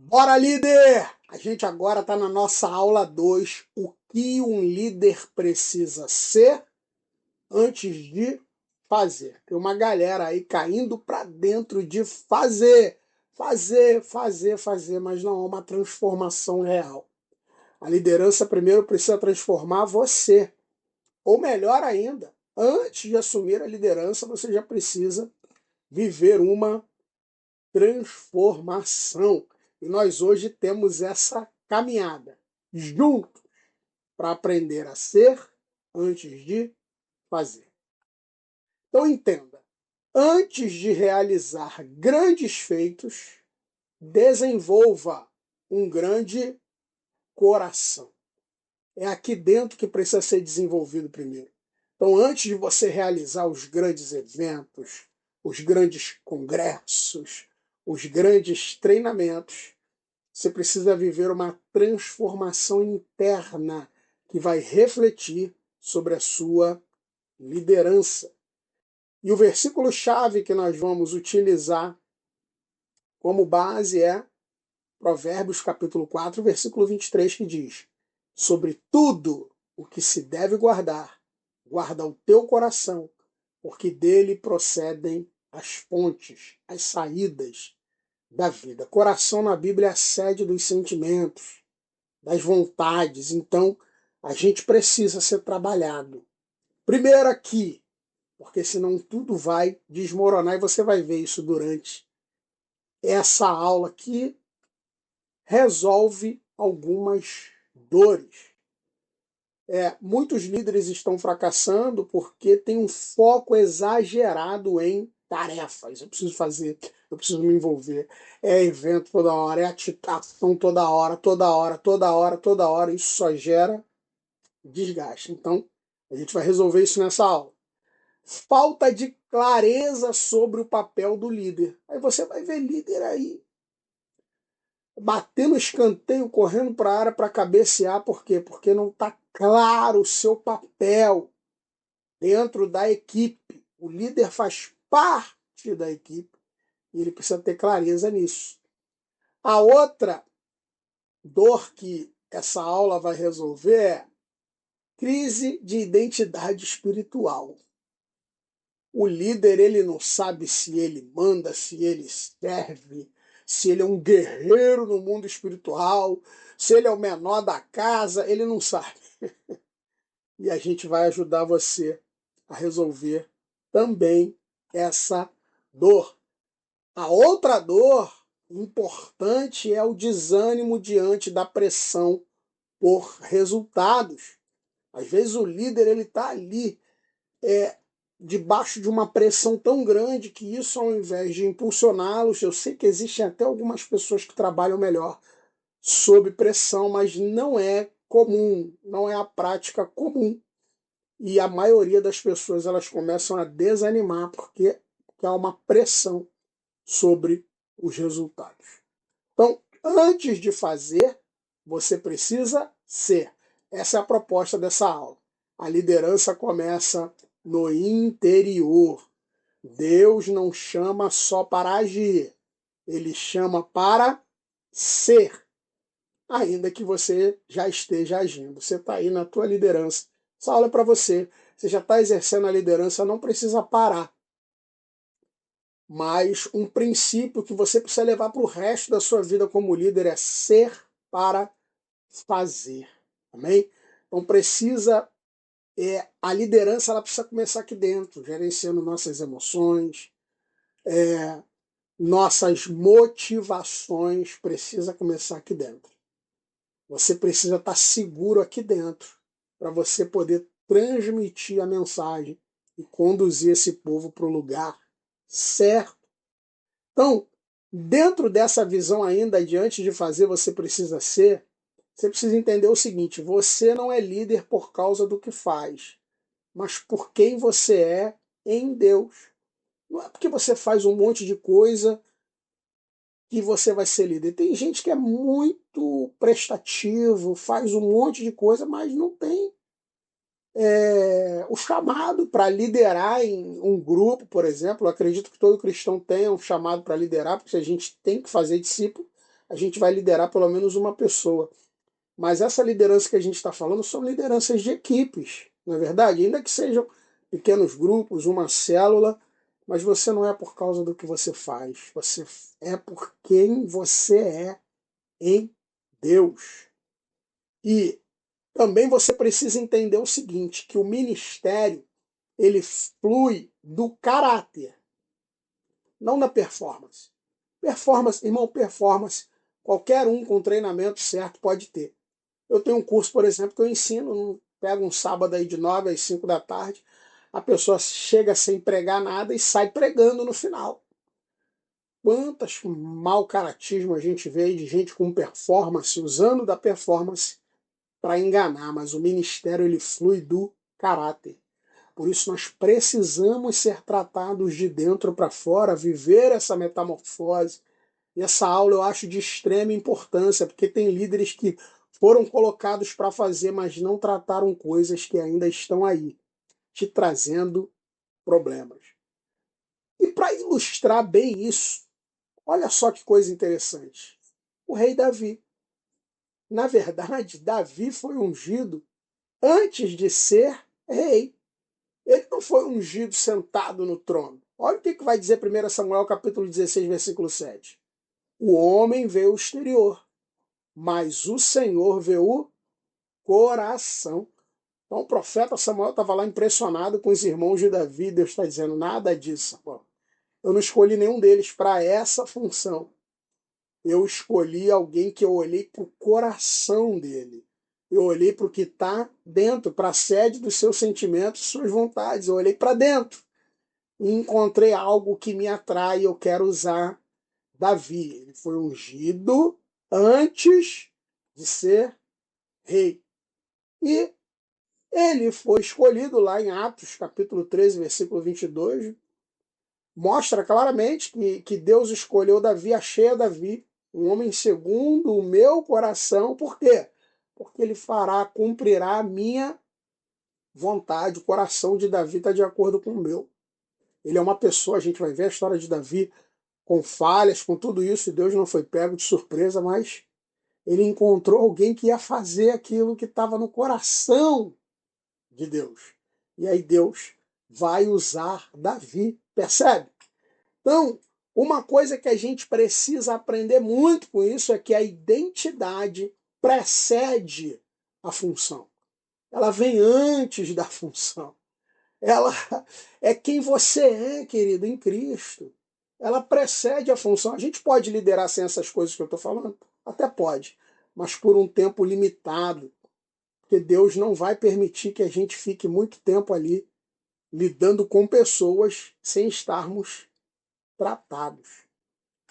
Bora, líder! A gente agora está na nossa aula 2. O que um líder precisa ser antes de fazer. Tem uma galera aí caindo para dentro de fazer, mas não há uma transformação real. A liderança primeiro precisa transformar você. Ou melhor ainda, antes de assumir a liderança, você já precisa viver uma transformação. E nós hoje temos essa caminhada juntos para aprender a ser antes de fazer. Então entenda, antes de realizar grandes feitos, desenvolva um grande coração. É aqui dentro que precisa ser desenvolvido primeiro. Então, antes de você realizar os grandes eventos, os grandes congressos, os grandes treinamentos, você precisa viver uma transformação interna que vai refletir sobre a sua liderança. E o versículo-chave que nós vamos utilizar como base é Provérbios capítulo 4, versículo 23, que diz: sobre tudo o que se deve guardar, guarda o teu coração, porque dele procedem as fontes, as saídas da vida. Coração na Bíblia é a sede dos sentimentos, das vontades. Então, a gente precisa ser trabalhado. Primeiro aqui, porque senão tudo vai desmoronar e você vai ver isso durante essa aula que resolve algumas dores. Muitos líderes estão fracassando porque tem um foco exagerado em tarefas. Eu preciso fazer, eu preciso me envolver. É evento toda hora, é ação toda hora, toda hora. Isso só gera desgaste. Então, a gente vai resolver isso nessa aula. Falta de clareza sobre o papel do líder. Aí você vai ver líder aí batendo escanteio, correndo para a área para cabecear. Por quê? Porque não está claro o seu papel dentro da equipe. O líder faz parte da equipe e ele precisa ter clareza nisso. A outra dor que essa aula vai resolver é crise de identidade espiritual. O líder, ele não sabe se ele manda, se ele serve, se ele é um guerreiro no mundo espiritual, se ele é o menor da casa, ele não sabe. E a gente vai ajudar você a resolver também essa dor. A outra dor importante é o desânimo diante da pressão por resultados. Às vezes o líder ele está ali debaixo de uma pressão tão grande que isso, ao invés de impulsioná-los, eu sei que existem até algumas pessoas que trabalham melhor sob pressão, mas não é comum, não é a prática comum. E a maioria das pessoas elas começam a desanimar porque há uma pressão sobre os resultados. Então, antes de fazer, você precisa ser. Essa é a proposta dessa aula. A liderança começa no interior. Deus não chama só para agir, ele chama para ser, ainda que você já esteja agindo. Você está aí na tua liderança. Essa aula é para você. Você já está exercendo a liderança, não precisa parar. Mas um princípio que você precisa levar para o resto da sua vida como líder é ser para fazer. Amém? Então a liderança ela precisa começar aqui dentro, gerenciando nossas emoções, nossas motivações, precisa começar aqui dentro. Você precisa estar seguro aqui dentro para você poder transmitir a mensagem e conduzir esse povo para o lugar certo. Então, dentro dessa visão ainda, diante de fazer, você precisa ser, você precisa entender o seguinte: você não é líder por causa do que faz, mas por quem você é em Deus. Não é porque você faz um monte de coisa que você vai ser líder. Tem gente que é muito prestativo, faz um monte de coisa, mas não tem o chamado para liderar em um grupo, por exemplo. Eu acredito que todo cristão tenha um chamado para liderar, porque a gente tem que fazer discípulo. a gente vai liderar pelo menos uma pessoa. Mas essa liderança que a gente está falando são lideranças de equipes, não é verdade? Ainda que sejam pequenos grupos, uma célula, mas você não é por causa do que você faz, você é por quem você é em Deus. E também você precisa entender o seguinte, que o ministério, ele flui do caráter, não da performance. Performance, irmão, performance, qualquer um com treinamento certo pode ter. Eu tenho um curso, por exemplo, que eu ensino, pego um sábado aí de 9 às 5 da tarde, a pessoa chega sem pregar nada e sai pregando no final. Quantas mau caratismo a gente vê de gente com performance, usando da performance para enganar, mas o ministério ele flui do caráter. Por isso nós precisamos ser tratados de dentro para fora, viver essa metamorfose. E essa aula eu acho de extrema importância, porque tem líderes que foram colocados para fazer, mas não trataram coisas que ainda estão aí, te trazendo problemas. E para ilustrar bem isso, olha só que coisa interessante. O rei Davi. Na verdade, Davi foi ungido antes de ser rei. Ele não foi ungido sentado no trono. Olha o que vai dizer 1 Samuel capítulo 16, versículo 7. O homem vê o exterior, mas o Senhor vê o coração. Então o profeta Samuel estava lá impressionado com os irmãos de Davi. Deus está dizendo, nada disso, Samuel. Eu não escolhi nenhum deles para essa função. Eu escolhi alguém que eu olhei para o coração dele. Eu olhei para o que está dentro, para a sede dos seus sentimentos, suas vontades. Eu olhei para dentro e encontrei algo que me atrai. Eu quero usar Davi. Ele foi ungido antes de ser rei. E ele foi escolhido lá em Atos, capítulo 13, versículo 22. Mostra claramente que Deus escolheu Davi, achei a Davi, um homem segundo o meu coração. Por quê? Porque ele cumprirá a minha vontade. O coração de Davi está de acordo com o meu. Ele é uma pessoa, a gente vai ver a história de Davi com falhas, com tudo isso, e Deus não foi pego de surpresa, mas ele encontrou alguém que ia fazer aquilo que estava no coração de Deus. E aí Deus vai usar Davi, percebe? Então, uma coisa que a gente precisa aprender muito com isso é que a identidade precede a função. Ela vem antes da função. Ela é quem você é, querido, em Cristo. Ela precede a função. A gente pode liderar sem essas coisas que eu estou falando? Até pode, mas por um tempo limitado. Porque Deus não vai permitir que a gente fique muito tempo ali lidando com pessoas sem estarmos tratados.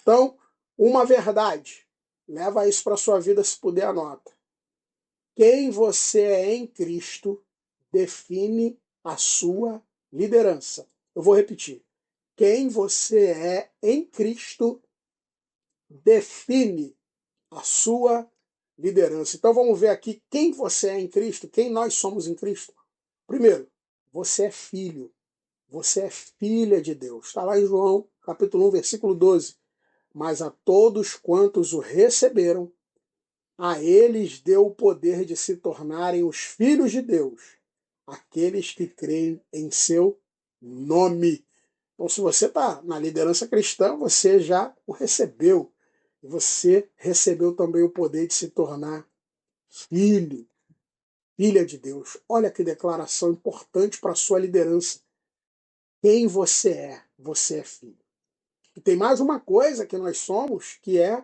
Então, uma verdade, leva isso para a sua vida se puder, anota. Quem você é em Cristo define a sua liderança. Eu vou repetir. Quem você é em Cristo define a sua liderança. Então vamos ver aqui quem você é em Cristo, quem nós somos em Cristo. Primeiro, você é filho. Você é filha de Deus. Está lá em João, capítulo 1, versículo 12. Mas a todos quantos o receberam, a eles deu o poder de se tornarem os filhos de Deus, aqueles que creem em seu nome. Então, se você está na liderança cristã, você já o recebeu. E você recebeu também o poder de se tornar filho, filha de Deus. Olha que declaração importante para a sua liderança. Quem você é filho. E tem mais uma coisa que nós somos, que é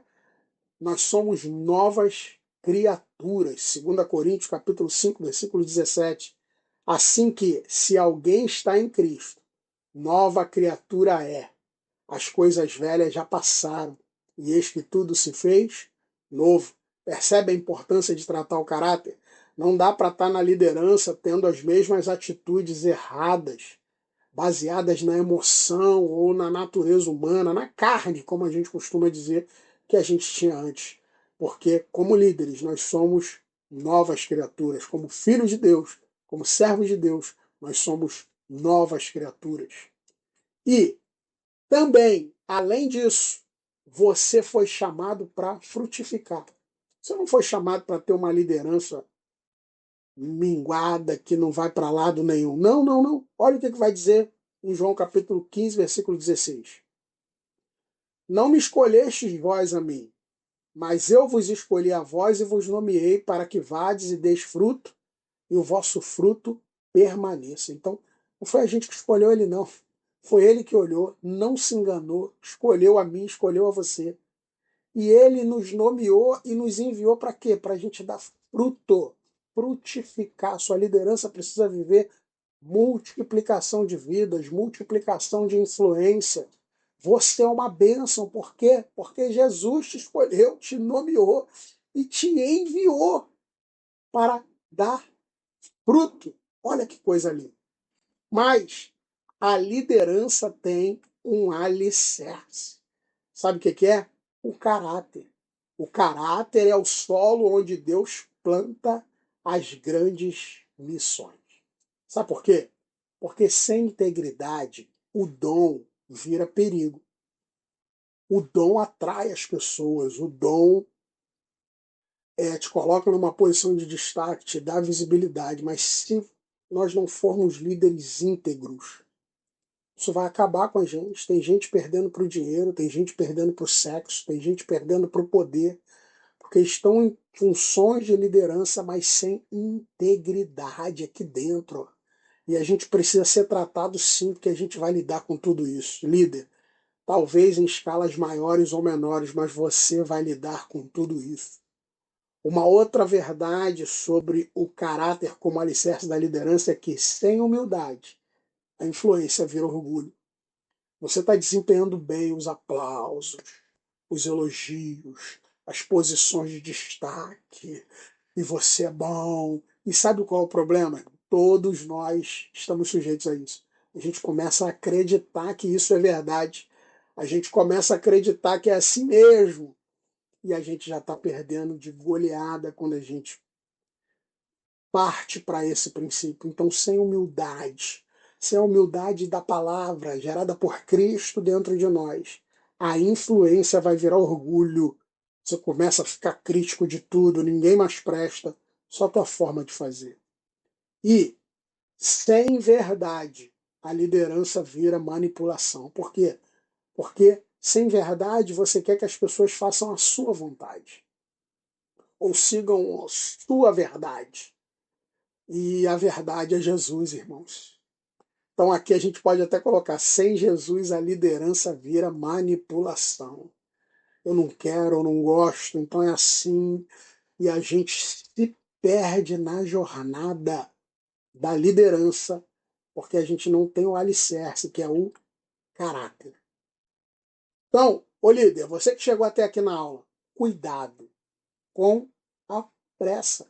nós somos novas criaturas. 2 Coríntios capítulo 5, versículo 17. Assim que, se alguém está em Cristo, nova criatura é. As coisas velhas já passaram, e eis que tudo se fez novo. Percebe a importância de tratar o caráter? Não dá para estar na liderança tendo as mesmas atitudes erradas, baseadas na emoção ou na natureza humana, na carne, como a gente costuma dizer, que a gente tinha antes. Porque, como líderes, nós somos novas criaturas. Como filhos de Deus, como servos de Deus, nós somos novas criaturas. E também, além disso, Você foi chamado para frutificar. Você não foi chamado para ter uma liderança minguada que não vai para lado nenhum. Não, não, não. Olha o que vai dizer em João capítulo 15, versículo 16. Não me escolhestes vós a mim, mas eu vos escolhi a vós e vos nomeei para que vades e deis fruto, e o vosso fruto permaneça. Então, não foi a gente que escolheu ele, não. Foi ele que olhou, não se enganou, escolheu a mim, escolheu a você. E ele nos nomeou e nos enviou para quê? Para a gente dar fruto, frutificar. Sua liderança precisa viver multiplicação de vidas, multiplicação de influência. Você é uma bênção, por quê? Porque Jesus te escolheu, te nomeou e te enviou para dar fruto. Olha que coisa linda. Mas a liderança tem um alicerce. Sabe o que é? O caráter. O caráter é o solo onde Deus planta as grandes missões. Sabe por quê? Porque sem integridade, o dom vira perigo. O dom atrai as pessoas, o dom te coloca numa posição de destaque, te dá visibilidade, mas se nós não formos líderes íntegros, isso vai acabar com a gente. Tem gente perdendo para o dinheiro, tem gente perdendo para o sexo, tem gente perdendo para o poder, porque estão em funções de liderança, mas sem integridade aqui dentro. E a gente precisa ser tratado sim, porque a gente vai lidar com tudo isso. Líder, talvez em escalas maiores ou menores, mas você vai lidar com tudo isso. Uma outra verdade sobre o caráter como alicerce da liderança é que, sem humildade, a influência vira orgulho. Você está desempenhando bem os aplausos, os elogios, as posições de destaque, e você é bom. E sabe qual é o problema? Todos nós estamos sujeitos a isso. A gente começa a acreditar que isso é verdade. A gente começa a acreditar que é assim mesmo. E a gente já está perdendo de goleada quando a gente parte para esse princípio. Então, sem a humildade da palavra gerada por Cristo dentro de nós, a influência vai virar orgulho. Você começa a ficar crítico de tudo, ninguém mais presta, só a tua forma de fazer. E, sem verdade, a liderança vira manipulação. Por quê? Porque, sem verdade, você quer que as pessoas façam a sua vontade, ou sigam a sua verdade. E a verdade é Jesus, irmãos. Então aqui a gente pode até colocar, sem Jesus a liderança vira manipulação. Eu não quero, eu não gosto, então é assim. E a gente se perde na jornada da liderança, porque a gente não tem o alicerce, que é o caráter. Então, ô líder, você que chegou até aqui na aula, cuidado com a pressa.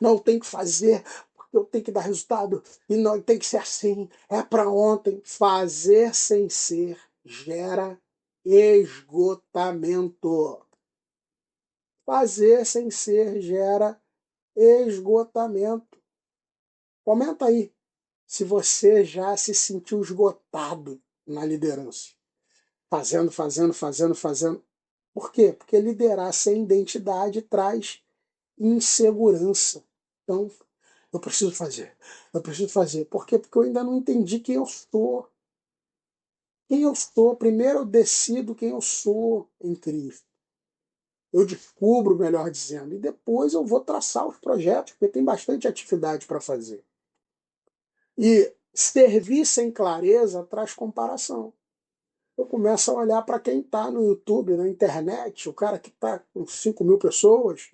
Não, tem que fazer, porque eu tenho que dar resultado, e não tem que ser assim, é para ontem. Fazer sem ser gera esgotamento. Fazer sem ser gera esgotamento. Comenta aí se você já se sentiu esgotado na liderança. Fazendo, fazendo, fazendo, fazendo. Por quê? Porque liderar sem identidade traz insegurança. Então, eu preciso fazer. Eu preciso fazer. Por quê? Porque eu ainda não entendi quem eu sou. Quem eu sou. Primeiro eu decido quem eu sou em Cristo. Eu descubro, melhor dizendo. E depois eu vou traçar os projetos, porque tem bastante atividade para fazer. E servir sem clareza traz comparação. Eu começo a olhar para quem está no YouTube, na internet, o cara que está com 5.000 pessoas,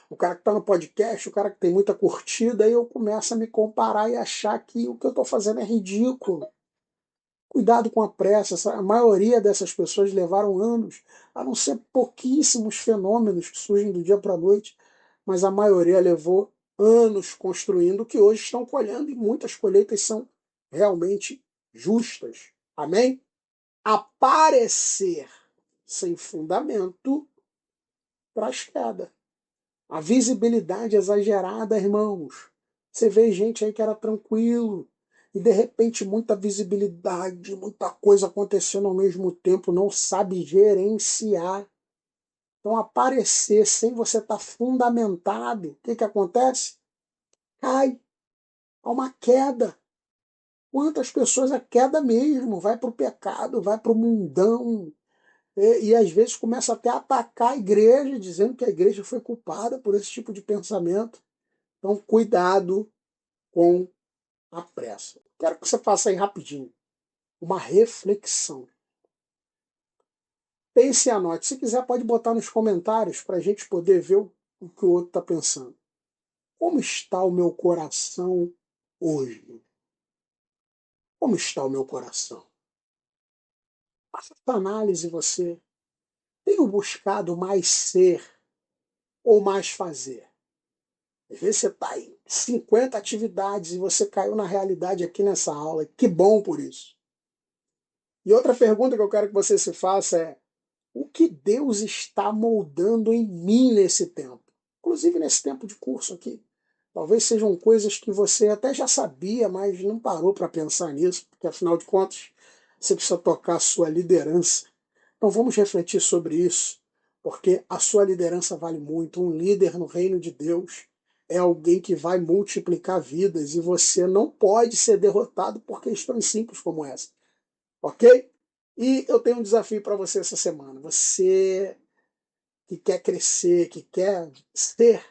o cara que está no podcast, o cara que tem muita curtida, aí eu começo a me comparar e achar que o que eu estou fazendo é ridículo. Cuidado com a pressa, a maioria dessas pessoas levaram anos, a não ser pouquíssimos fenômenos que surgem do dia para a noite, mas a maioria levou anos construindo o que hoje estão colhendo e muitas colheitas são realmente justas. Amém? Aparecer sem fundamento traz queda. A visibilidade exagerada, irmãos. Você vê gente aí que era tranquilo, e de repente muita visibilidade, muita coisa acontecendo ao mesmo tempo, não sabe gerenciar. Então aparecer sem você estar fundamentado, o que acontece? Cai, há uma queda. Quantas pessoas a queda mesmo, vai para o pecado, vai para o mundão, e às vezes começa até a atacar a igreja, dizendo que a igreja foi culpada por esse tipo de pensamento. Então, cuidado com a pressa. Quero que você faça aí rapidinho uma reflexão. Pense e anote. Se quiser, pode botar nos comentários para a gente poder ver o que o outro está pensando. Como está o meu coração hoje? Como está o meu coração? Faça essa análise você. Tenho buscado mais ser ou mais fazer? Às vezes você está em 50 atividades e você caiu na realidade aqui nessa aula. Que bom por isso. E outra pergunta que eu quero que você se faça é: o que Deus está moldando em mim nesse tempo? Inclusive nesse tempo de curso aqui. Talvez sejam coisas que você até já sabia, mas não parou para pensar nisso, porque afinal de contas você precisa tocar a sua liderança. Então vamos refletir sobre isso, porque a sua liderança vale muito. Um líder no reino de Deus é alguém que vai multiplicar vidas e você não pode ser derrotado por questões simples como essa, ok? E eu tenho um desafio para você essa semana. Você que quer crescer, que quer ser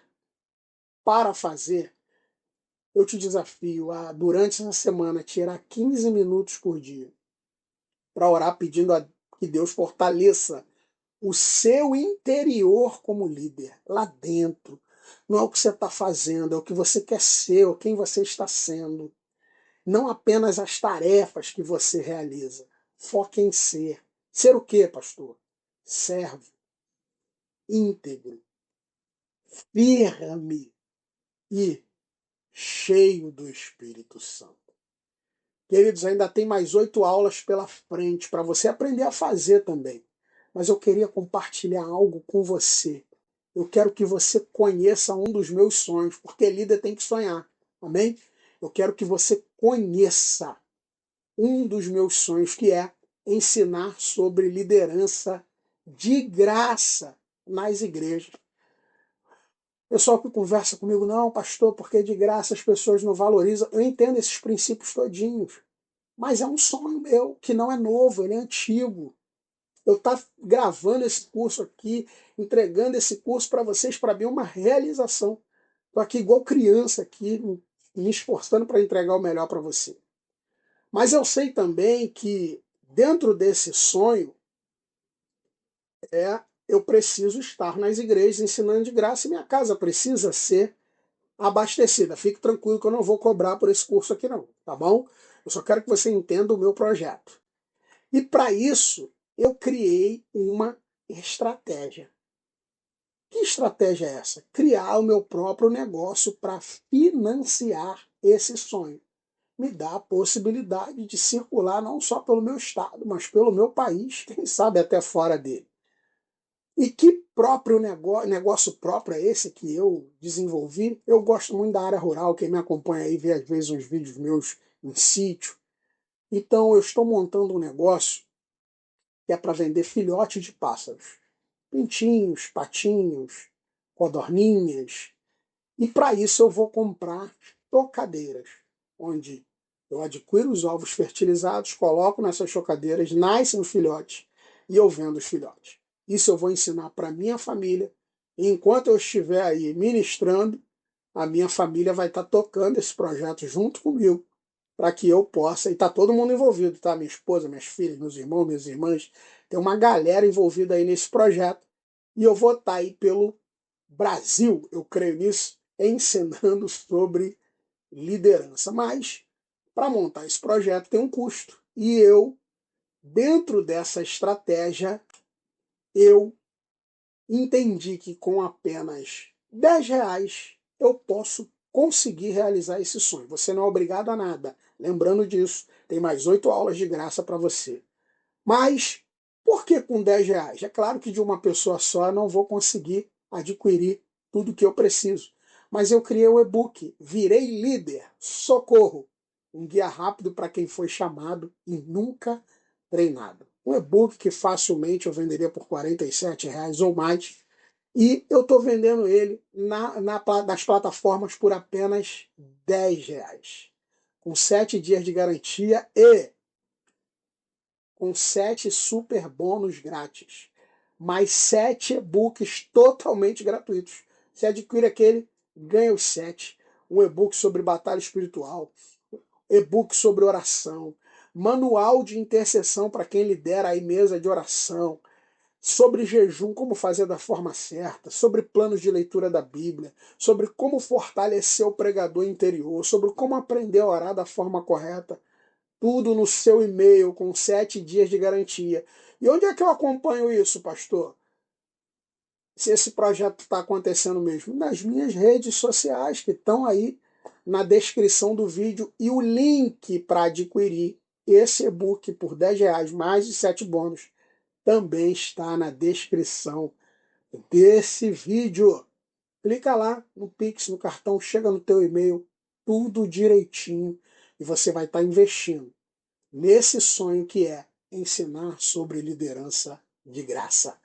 para fazer, eu te desafio a, durante essa semana, tirar 15 minutos por dia para orar pedindo a que Deus fortaleça o seu interior como líder, lá dentro. Não é o que você está fazendo, é o que você quer ser, ou quem você está sendo. Não apenas as tarefas que você realiza. Foque em ser. Ser o quê, pastor? Servo, íntegro, firme e cheio do Espírito Santo. Queridos, ainda tem mais 8 aulas pela frente para você aprender a fazer também. Mas eu queria compartilhar algo com você. Eu quero que você conheça um dos meus sonhos, porque líder tem que sonhar. Amém? Eu quero que você conheça um dos meus sonhos, que é ensinar sobre liderança de graça nas igrejas. Pessoal que conversa comigo, não, pastor, porque de graça as pessoas não valorizam. Eu entendo esses princípios todinhos. Mas é um sonho meu, que não é novo, ele é antigo. Eu estar gravando esse curso aqui, entregando esse curso para vocês, para mim é uma realização. Estou aqui igual criança, aqui, me esforçando para entregar o melhor para você. Mas eu sei também que dentro desse sonho, eu preciso estar nas igrejas ensinando de graça e minha casa precisa ser abastecida. Fique tranquilo que eu não vou cobrar por esse curso aqui não, tá bom? Eu só quero que você entenda o meu projeto. E para isso, eu criei uma estratégia. Que estratégia é essa? Criar o meu próprio negócio para financiar esse sonho. Me dá a possibilidade de circular não só pelo meu estado, mas pelo meu país, quem sabe até fora dele. E que próprio negócio próprio é esse que eu desenvolvi? Eu gosto muito da área rural, quem me acompanha aí vê às vezes uns vídeos meus em sítio. Então eu estou montando um negócio que é para vender filhote de pássaros. Pintinhos, patinhos, codorninhas. E para isso eu vou comprar tocadeiras, onde eu adquiro os ovos fertilizados, coloco nessas chocadeiras, nascem os filhotes e eu vendo os filhotes. Isso eu vou ensinar para minha família. E enquanto eu estiver aí ministrando, a minha família vai estar tocando esse projeto junto comigo, para que eu possa, e está todo mundo envolvido, tá? Minha esposa, minhas filhas, meus irmãos, minhas irmãs, tem uma galera envolvida aí nesse projeto, e eu vou estar aí pelo Brasil, eu creio nisso, ensinando sobre liderança. Mas, para montar esse projeto tem um custo, e eu, dentro dessa estratégia, eu entendi que com apenas R$ 10 eu posso conseguir realizar esse sonho. Você não é obrigado a nada. Lembrando disso, tem mais 8 aulas de graça para você. Mas, por que com R$ 10? É claro que de uma pessoa só eu não vou conseguir adquirir tudo que eu preciso. Mas eu criei o e-book, Virei Líder, Socorro. um guia rápido para quem foi chamado e nunca treinado. Um e-book que facilmente eu venderia por R$ 47 ou mais. E eu estou vendendo ele nas plataformas por apenas R$ 10. Com 7 dias de garantia e com 7 super bônus grátis. Mais 7 e-books totalmente gratuitos. Você adquire aquele, ganha os 7. Um e-book sobre batalha espiritual, e-book sobre oração, manual de intercessão para quem lidera aí mesa de oração, sobre jejum, como fazer da forma certa, sobre planos de leitura da Bíblia, sobre como fortalecer o pregador interior, sobre como aprender a orar da forma correta, tudo no seu e-mail com 7 dias de garantia. E onde é que eu acompanho isso, pastor? Se esse projeto está acontecendo mesmo? Nas minhas redes sociais, que estão aí na descrição do vídeo, e o link para adquirir esse e-book por R$ 10, mais de 7 bônus, também está na descrição desse vídeo. Clica lá no Pix, no cartão, chega no teu e-mail, tudo direitinho, e você vai estar investindo nesse sonho que é ensinar sobre liderança de graça.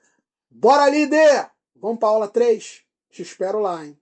Bora, líder! Vamos para a aula 3? Te espero lá, hein?